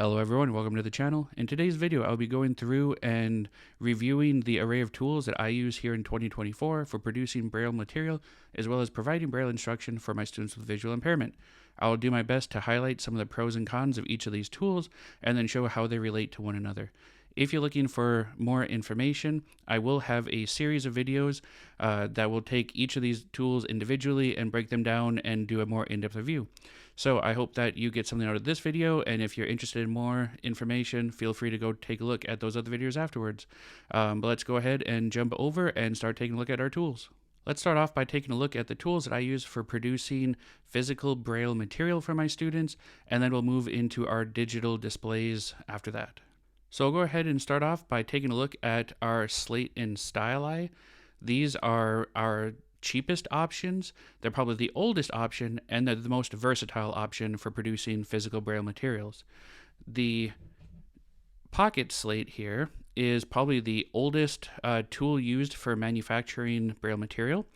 Hello everyone, welcome to the channel. In today's video, I'll be going through and reviewing the array of tools that I use here in 2024 for producing Braille material, as well as providing Braille instruction for my students with visual impairment. I'll do my best to highlight some of the pros and cons of each of these tools, and then show how they relate to one another. If you're looking for more information, I will have a series of videos that will take each of these tools individually and break them down and do a more in-depth review. So I hope that you get something out of this video, and if you're interested in more information, feel free to go take a look at those other videos afterwards. But let's go ahead and jump over and start taking a look at our tools. Let's start off by taking a look at the tools that I use for producing physical Braille material for my students, and then we'll move into our digital displays after that. So I'll go ahead and start off by taking a look at our Slate and Stylus. These are our cheapest options. They're probably the oldest option, and they're the most versatile option for producing physical Braille materials. The Pocket Slate here is probably the oldest tool used for manufacturing Braille material.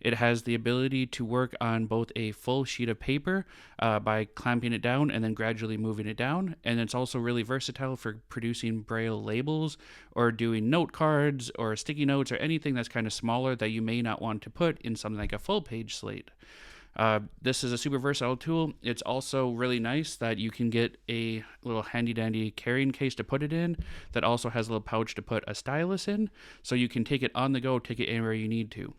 It has the ability to work on both a full sheet of paper by clamping it down and then gradually moving it down. And it's also really versatile for producing Braille labels or doing note cards or sticky notes or anything that's kind of smaller that you may not want to put in something like a full page slate. This is a super versatile tool. It's also really nice that you can get a little handy dandy carrying case to put it in that also has a little pouch to put a stylus in, so you can take it on the go, take it anywhere you need to.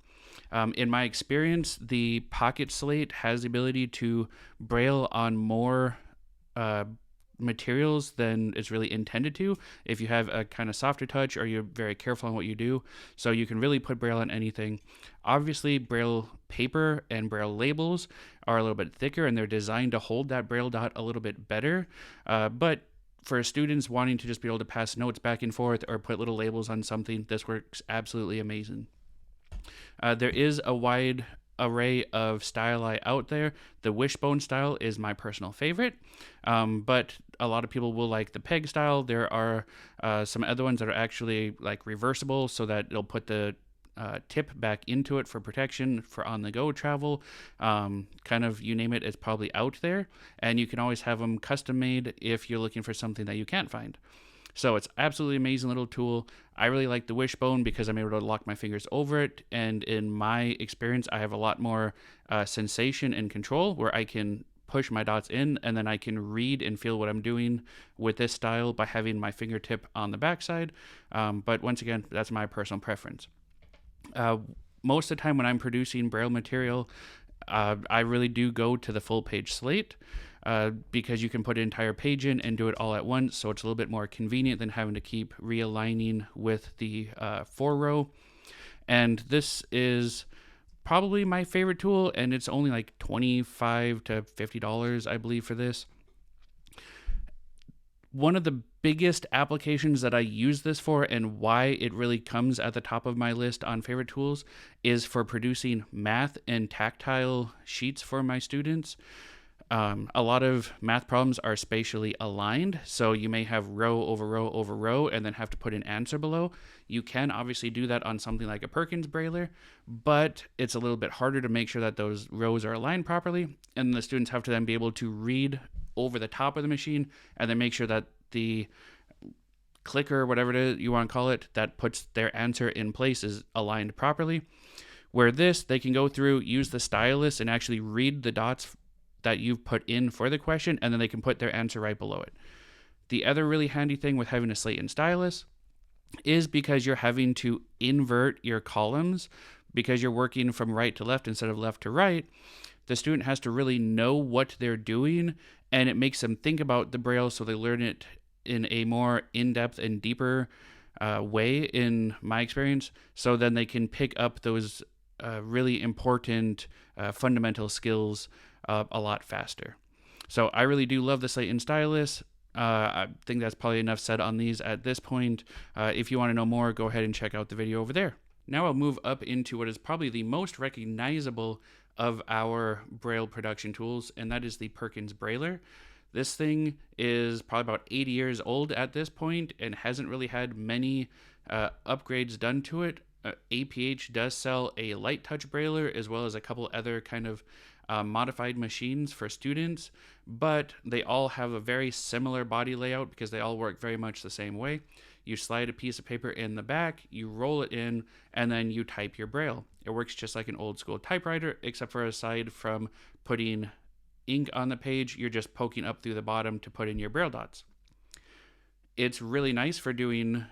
In my experience, the Pocket Slate has the ability to braille on more materials than it's really intended to if you have a kind of softer touch or you're very careful on what you do. So you can really put Braille on anything. Obviously, Braille paper and Braille labels are a little bit thicker and they're designed to hold that Braille dot a little bit better. But for students wanting to just be able to pass notes back and forth or put little labels on something, this works absolutely amazing. There is a wide array of styli out there. The wishbone style is my personal favorite, but a lot of people will like the peg style. There are some other ones that are actually like reversible so that it'll put the tip back into it for protection for on-the-go travel. Kind of, you name it, it's probably out there, and you can always have them custom made if you're looking for something that you can't find. So it's absolutely amazing little tool. I really like the wishbone because I'm able to lock my fingers over it, and in my experience, I have a lot more sensation and control where I can push my dots in and then I can read and feel what I'm doing with this style by having my fingertip on the backside. But once again, that's my personal preference. Most of the time when I'm producing Braille material, I really do go to the full page slate. Because you can put an entire page in and do it all at once, so it's a little bit more convenient than having to keep realigning with the 4-row. And this is probably my favorite tool, and it's only like $25 to $50, I believe, for this. One of the biggest applications that I use this for and why it really comes at the top of my list on favorite tools is for producing math and tactile sheets for my students. A lot of math problems are spatially aligned, so you may have row over row over row and then have to put an answer below. You can obviously do that on something like a Perkins Brailler, but it's a little bit harder to make sure that those rows are aligned properly, and the students have to then be able to read over the top of the machine and then make sure that the clicker, whatever it is you want to call it, that puts their answer in place is aligned properly. Where this, they can go through, use the stylus, and actually read the dots that you've put in for the question, and then they can put their answer right below it. The other really handy thing with having a Slate and Stylus is because you're having to invert your columns because you're working from right to left instead of left to right. The student has to really know what they're doing, and it makes them think about the Braille so they learn it in a more in-depth and deeper way, in my experience, so then they can pick up those really important fundamental skills a lot faster. So I really do love the Slate and Stylus. I think that's probably enough said on these at this point. If you want to know more, go ahead and check out the video over there. Now I'll move up into what is probably the most recognizable of our Braille production tools, and that is the Perkins Brailler. This thing is probably about 80 years old at this point and hasn't really had many upgrades done to it. APH does sell a light touch Brailler as well as a couple other kind of modified machines for students, but they all have a very similar body layout because they all work very much the same way. You slide a piece of paper in the back, you roll it in, and then you type your Braille. It works just like an old school typewriter, except for aside from putting ink on the page, you're just poking up through the bottom to put in your Braille dots. It's really nice for doing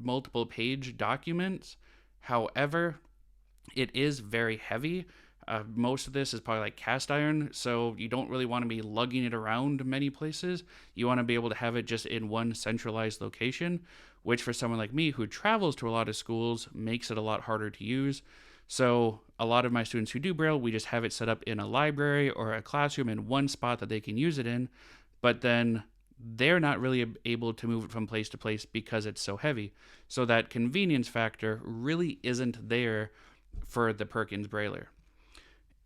multiple page documents. However, it is very heavy. Most of this is probably like cast iron, so you don't really want to be lugging it around many places. You want to be able to have it just in one centralized location, which for someone like me who travels to a lot of schools makes it a lot harder to use. So a lot of my students who do Braille, we just have it set up in a library or a classroom in one spot that they can use it in, but then they're not really able to move it from place to place because it's so heavy. So that convenience factor really isn't there for the Perkins Brailler.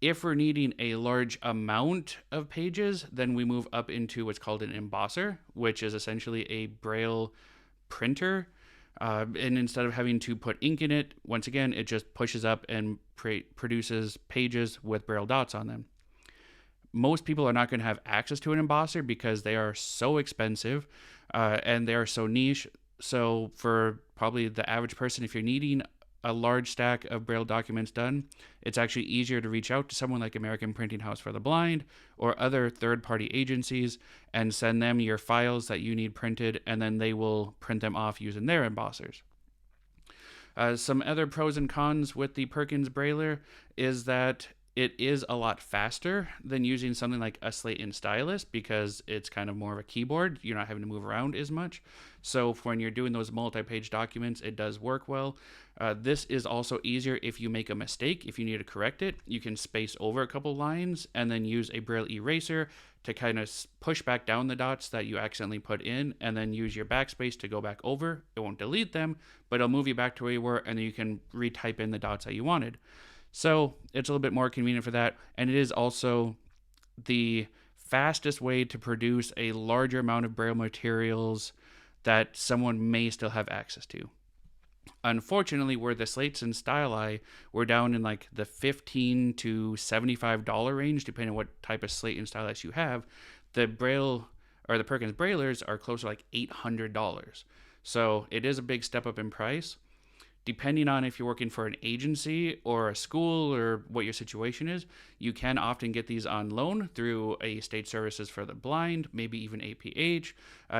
If we're needing a large amount of pages, then we move up into what's called an embosser, which is essentially a Braille printer. And instead of having to put ink in it, once again, it just pushes up and produces pages with Braille dots on them. Most people are not going to have access to an embosser because they are so expensive and they are so niche. So for probably the average person, if you're needing a large stack of Braille documents done, it's actually easier to reach out to someone like American Printing House for the Blind or other third-party agencies and send them your files that you need printed, and then they will print them off using their embossers. Some other pros and cons with the Perkins Brailler is that it is a lot faster than using something like a Slate and Stylus because it's kind of more of a keyboard. You're not having to move around as much. So when you're doing those multi-page documents, it does work well. This is also easier if you make a mistake. If you need to correct it, you can space over a couple lines and then use a Braille eraser to kind of push back down the dots that you accidentally put in, and then use your backspace to go back over. It won't delete them, but it'll move you back to where you were, and then you can retype in the dots that you wanted. So it's a little bit more convenient for that. And it is also the fastest way to produce a larger amount of Braille materials that someone may still have access to. Unfortunately, where the Slates and Styli were down in like the $15 to $75 range, depending on what type of Slate and Stylus you have, the Braille or the Perkins Braillers are closer to like $800. So it is a big step up in price. Depending on if you're working for an agency or a school or what your situation is, you can often get these on loan through a state services for the blind, maybe even APH.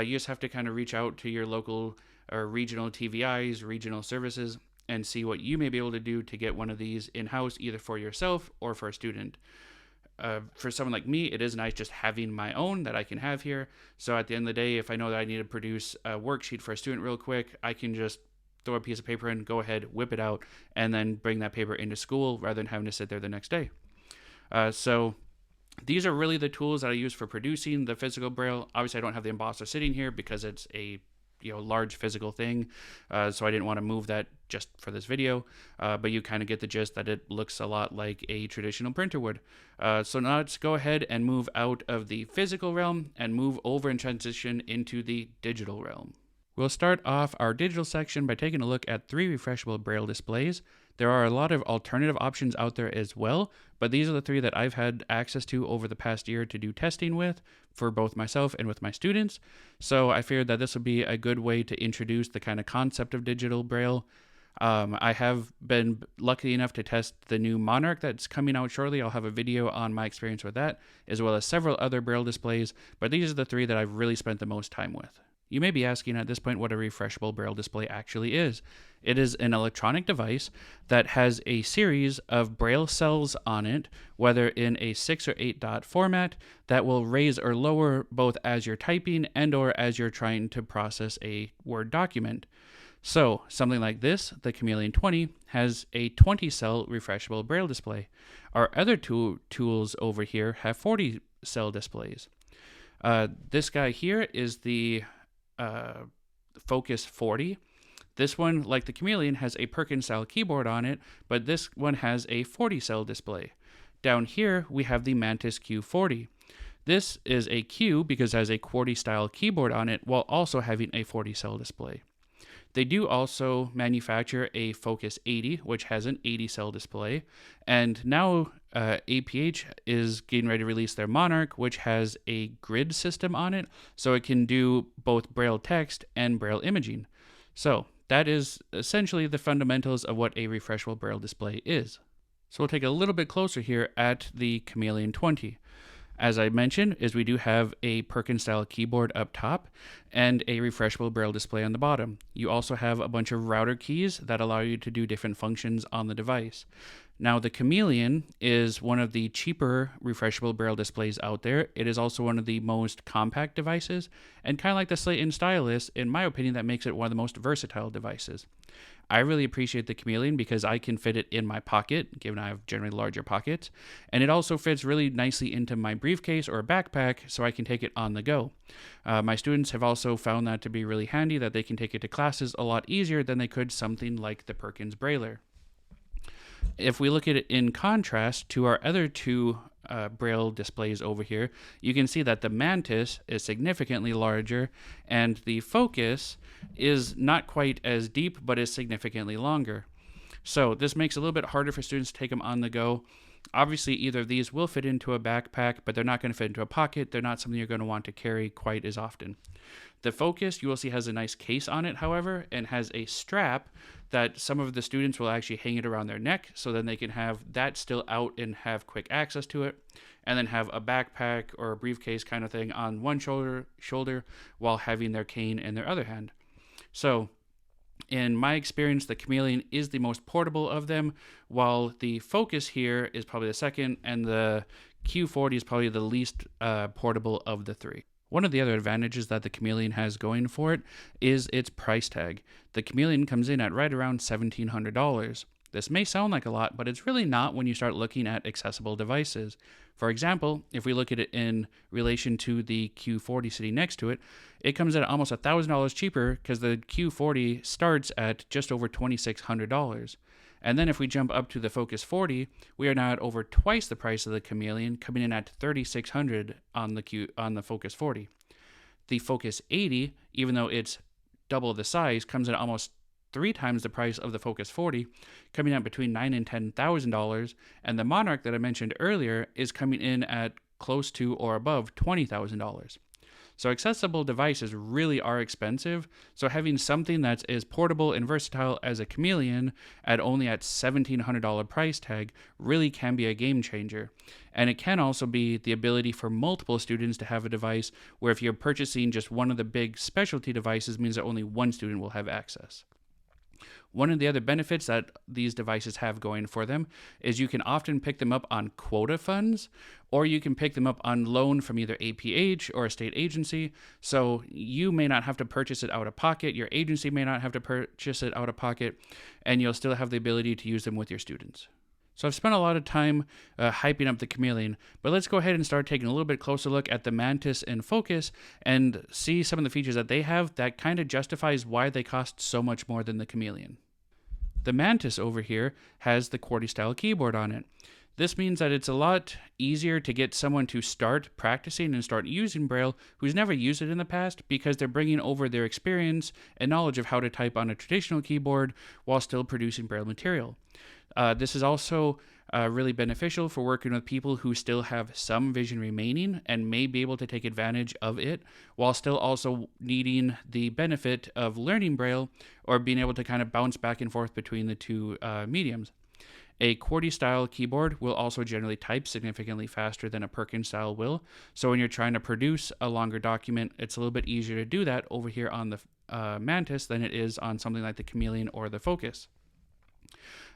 You just have to kind of reach out to your local or regional TVIs, regional services, and see what you may be able to do to get one of these in-house, either for yourself or for a student. For someone like me, it is nice just having my own that I can have here. So at the end of the day, if I know that I need to produce a worksheet for a student real quick, I can just throw a piece of paper in, go ahead, whip it out, and then bring that paper into school rather than having to sit there the next day. So these are really the tools that I use for producing the physical Braille. Obviously, I don't have the embosser sitting here because it's a large physical thing, so I didn't want to move that just for this video, but you kind of get the gist that it looks a lot like a traditional printer would. So now let's go ahead and move out of the physical realm and move over and transition into the digital realm. We'll start off our digital section by taking a look at 3 refreshable Braille displays. There are a lot of alternative options out there as well, but these are the 3 that I've had access to over the past year to do testing with for both myself and with my students. So I figured that this would be a good way to introduce the kind of concept of digital Braille. I have been lucky enough to test the new Monarch that's coming out shortly. I'll have a video on my experience with that, as well as several other Braille displays, but these are the 3 that I've really spent the most time with. You may be asking at this point what a refreshable Braille display actually is. It is an electronic device that has a series of Braille cells on it, whether in a 6 or 8 dot format, that will raise or lower both as you're typing and or as you're trying to process a Word document. So something like this, the Chameleon 20, has a 20-cell refreshable Braille display. Our other tools over here have 40-cell displays. This guy here is the Focus 40. This one, like the Chameleon, has a Perkins style keyboard on it, but this one has a 40-cell display. Down here, we have the Mantis Q40. This is a Q because it has a QWERTY style keyboard on it while also having a 40-cell display. They do also manufacture a Focus 80, which has an 80 cell display. And now APH is getting ready to release their Monarch, which has a grid system on it, so it can do both Braille text and Braille imaging. So that is essentially the fundamentals of what a refreshable Braille display is. So we'll take a little bit closer here at the Chameleon 20. As I mentioned, is we do have a Perkins style keyboard up top and a refreshable Braille display on the bottom. You also have a bunch of router keys that allow you to do different functions on the device. Now, the Chameleon is one of the cheaper refreshable Braille displays out there. It is also one of the most compact devices, and kind of like the Slate and Stylus, in my opinion, that makes it one of the most versatile devices. I really appreciate the Chameleon because I can fit it in my pocket, given I have generally larger pockets, and it also fits really nicely into my briefcase or backpack, so I can take it on the go. My students have also found that to be really handy, that they can take it to classes a lot easier than they could something like the Perkins Brailler. If we look at it in contrast to our other two Braille displays over here, you can see that the Mantis is significantly larger and the Focus is not quite as deep but is significantly longer. So this makes it a little bit harder for students to take them on the go. Obviously, either of these will fit into a backpack, but they're not going to fit into a pocket. They're not something you're going to want to carry quite as often. The Focus, you will see, has a nice case on it, however, and has a strap that some of the students will actually hang it around their neck, so then they can have that still out and have quick access to it, and then have a backpack or a briefcase kind of thing on one shoulder while having their cane in their other hand. So in my experience, the Chameleon is the most portable of them, while the Focus here is probably the second, and the Q40 is probably the least portable of the three. One of the other advantages that the Chameleon has going for it is its price tag. The Chameleon comes in at right around $1,700. This may sound like a lot, but it's really not when you start looking at accessible devices. For example, if we look at it in relation to the Q40 sitting next to it, it comes in at almost $1,000 cheaper because the Q40 starts at just over $2,600. And then if we jump up to the Focus 40, we are now at over twice the price of the Chameleon, coming in at $3,600 on the Focus 40. The Focus 80, even though it's double the size, comes in at almost 3 times the price of the Focus 40, coming out between $9,000 and $10,000. And the Monarch that I mentioned earlier is coming in at close to or above $20,000. So accessible devices really are expensive, so having something that's as portable and versatile as a Chameleon at only at $1,700 price tag really can be a game changer. And it can also be the ability for multiple students to have a device where if you're purchasing just one of the big specialty devices means that only one student will have access. One of the other benefits that these devices have going for them is you can often pick them up on quota funds, or you can pick them up on loan from either APH or a state agency. So you may not have to purchase it out of pocket, your agency may not have to purchase it out of pocket, and you'll still have the ability to use them with your students. So I've spent a lot of time hyping up the Chameleon, but let's go ahead and start taking a little bit closer look at the Mantis and Focus and see some of the features that they have that kind of justifies why they cost so much more than the Chameleon. The Mantis over here has the QWERTY style keyboard on it. This means that it's a lot easier to get someone to start practicing and start using Braille who's never used it in the past because they're bringing over their experience and knowledge of how to type on a traditional keyboard while still producing Braille material. This is also really beneficial for working with people who still have some vision remaining and may be able to take advantage of it while still also needing the benefit of learning Braille or being able to kind of bounce back and forth between the two mediums. A QWERTY style keyboard will also generally type significantly faster than a Perkins style will. So when you're trying to produce a longer document, it's a little bit easier to do that over here on the Mantis than it is on something like the Chameleon or the Focus.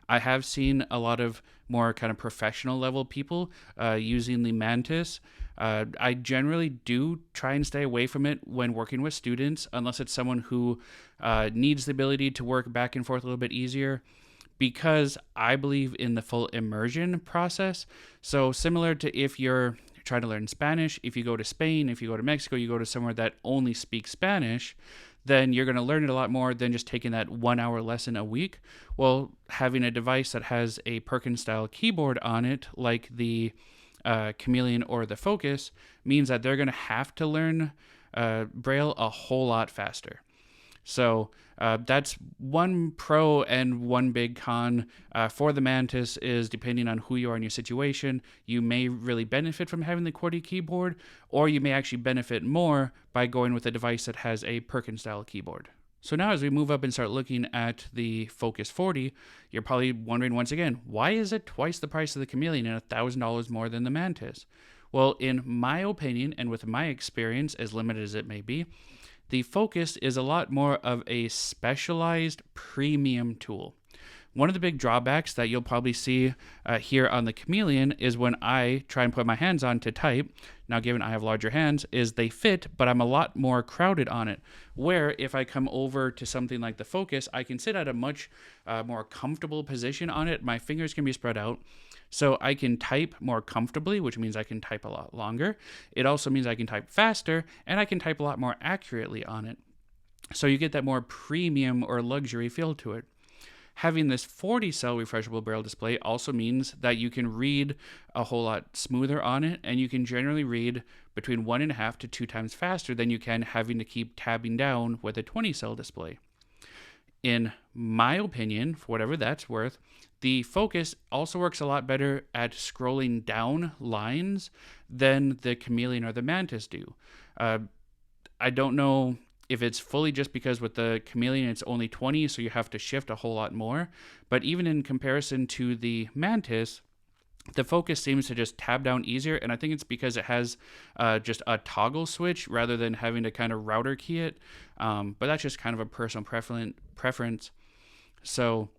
I have seen a lot of more kind of professional level people using the Mantis. I generally do try and stay away from it when working with students, unless it's someone who needs the ability to work back and forth a little bit easier, because I believe in the full immersion process. So similar to if you're trying to learn Spanish, if you go to Spain, if you go to Mexico, you go to somewhere that only speaks Spanish, then you're going to learn it a lot more than just taking that 1 hour lesson a week. Well, having a device that has a Perkins style keyboard on it, like the Chameleon or the Focus, means that they're going to have to learn Braille a whole lot faster. So that's one pro and one big con for the Mantis is depending on who you are in your situation, you may really benefit from having the QWERTY keyboard, or you may actually benefit more by going with a device that has a Perkins style keyboard. So now as we move up and start looking at the Focus 40, you're probably wondering once again, why is it twice the price of the Chameleon and $1,000 more than the Mantis? Well, in my opinion, and with my experience, as limited as it may be, the Focus is a lot more of a specialized premium tool. One of the big drawbacks that you'll probably see here on the Chameleon is when I try and put my hands on to type, now given I have larger hands, is they fit, but I'm a lot more crowded on it. Where if I come over to something like the Focus, I can sit at a much more comfortable position on it. My fingers can be spread out. So I can type more comfortably, which means I can type a lot longer. It also means I can type faster, and I can type a lot more accurately on it. So you get that more premium or luxury feel to it. Having this 40-cell refreshable Braille display also means that you can read a whole lot smoother on it, and you can generally read between 1.5 to 2 times faster than you can having to keep tabbing down with a 20-cell display. In my opinion, for whatever that's worth, the Focus also works a lot better at scrolling down lines than the Chameleon or the Mantis do. I don't know if it's fully just because with the Chameleon it's only 20, so you have to shift a whole lot more. But even in comparison to the Mantis, the Focus seems to just tab down easier, and I think it's because it has just a toggle switch rather than having to kind of router key it. But that's just kind of a personal preference. So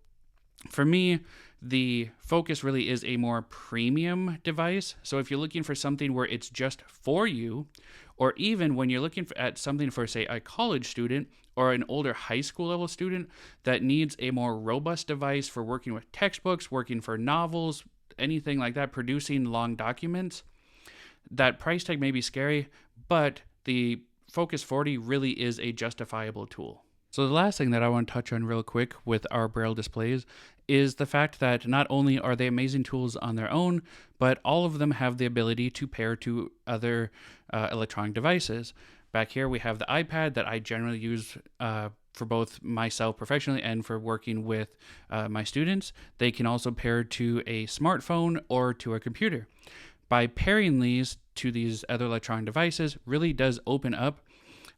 for me, the Focus really is a more premium device. So if you're looking for something where it's just for you, or even when you're looking at something for, say, a college student or an older high school level student that needs a more robust device for working with textbooks, working for novels, anything like that, producing long documents, that price tag may be scary, but the Focus 40 really is a justifiable tool. So the last thing that I want to touch on real quick with our Braille displays is the fact that not only are they amazing tools on their own, but all of them have the ability to pair to other electronic devices. Back here we have the iPad that I generally use for both myself professionally and for working with my students. They can also pair to a smartphone or to a computer. By pairing these to these other electronic devices really does open up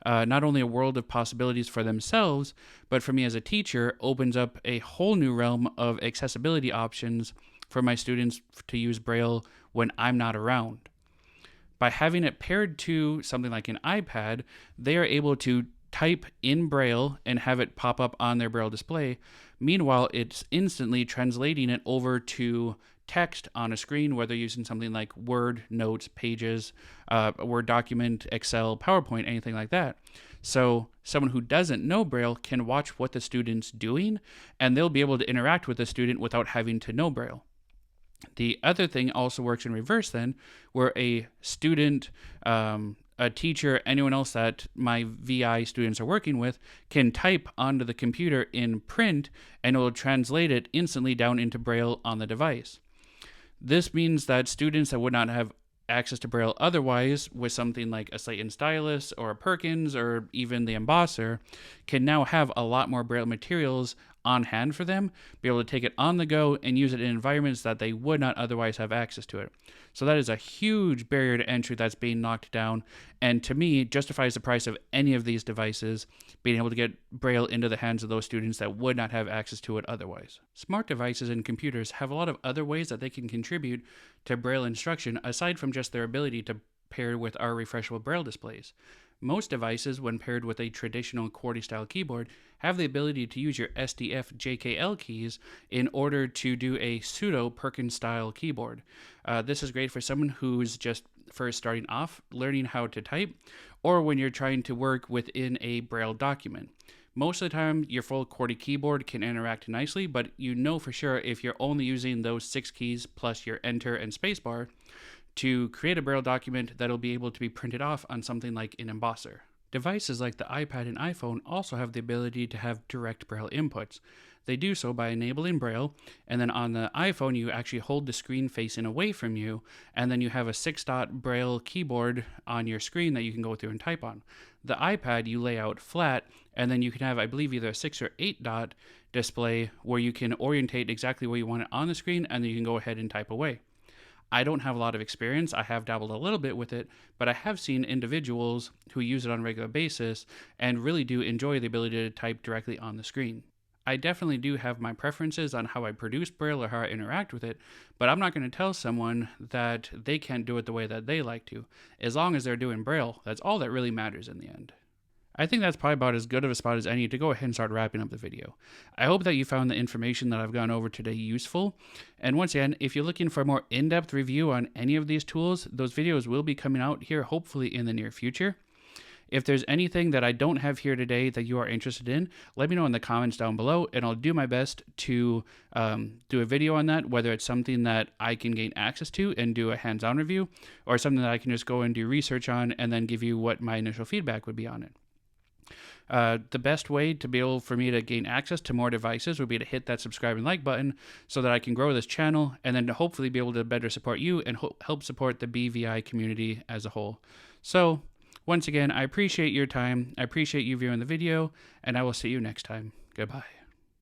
not only a world of possibilities for themselves, but for me as a teacher, opens up a whole new realm of accessibility options for my students to use Braille when I'm not around. By having it paired to something like an iPad, they are able to type in Braille and have it pop up on their Braille display. Meanwhile, it's instantly translating it over to text on a screen, whether using something like Word, Notes, Pages, a Word document, Excel, PowerPoint, anything like that. So someone who doesn't know Braille can watch what the student's doing, and they'll be able to interact with the student without having to know Braille. The other thing also works in reverse then, where a student, a teacher, anyone else that my VI students are working with can type onto the computer in print, and it will translate it instantly down into Braille on the device. This means that students that would not have access to Braille otherwise with something like a Slate and Stylus or a Perkins or even the Embosser can now have a lot more Braille materials on hand for them, be able to take it on the go and use it in environments that they would not otherwise have access to it. So that is a huge barrier to entry that's being knocked down, and to me justifies the price of any of these devices, being able to get Braille into the hands of those students that would not have access to it otherwise. Smart devices and computers have a lot of other ways that they can contribute to Braille instruction aside from just their ability to pair with our refreshable Braille displays. Most devices, when paired with a traditional QWERTY-style keyboard, have the ability to use your SDF JKL keys in order to do a pseudo Perkins-style keyboard. This is great for someone who's just first starting off, learning how to type, or when you're trying to work within a Braille document. Most of the time, your full QWERTY keyboard can interact nicely, but you know for sure if you're only using those 6 keys plus your Enter and Spacebar to create a Braille document that'll be able to be printed off on something like an embosser. Devices like the iPad and iPhone also have the ability to have direct Braille inputs. They do so by enabling Braille, and then on the iPhone you actually hold the screen facing away from you, and then you have a 6-dot Braille keyboard on your screen that you can go through and type on. The iPad you lay out flat, and then you can have, I believe, either a 6 or 8 dot display where you can orientate exactly where you want it on the screen, and then you can go ahead and type away. I don't have a lot of experience. I have dabbled a little bit with it, but I have seen individuals who use it on a regular basis and really do enjoy the ability to type directly on the screen. I definitely do have my preferences on how I produce Braille or how I interact with it, but I'm not going to tell someone that they can't do it the way that they like to. As long as they're doing Braille, that's all that really matters in the end. I think that's probably about as good of a spot as any to go ahead and start wrapping up the video. I hope that you found the information that I've gone over today useful. And once again, if you're looking for a more in-depth review on any of these tools, those videos will be coming out here hopefully in the near future. If there's anything that I don't have here today that you are interested in, let me know in the comments down below, and I'll do my best to do a video on that, whether it's something that I can gain access to and do a hands-on review, or something that I can just go and do research on and then give you what my initial feedback would be on it. The best way to be able for me to gain access to more devices would be to hit that subscribe and like button so that I can grow this channel and then to hopefully be able to better support you and help support the BVI community as a whole. So once again, I appreciate your time. I appreciate you viewing the video, and I will see you next time. Goodbye.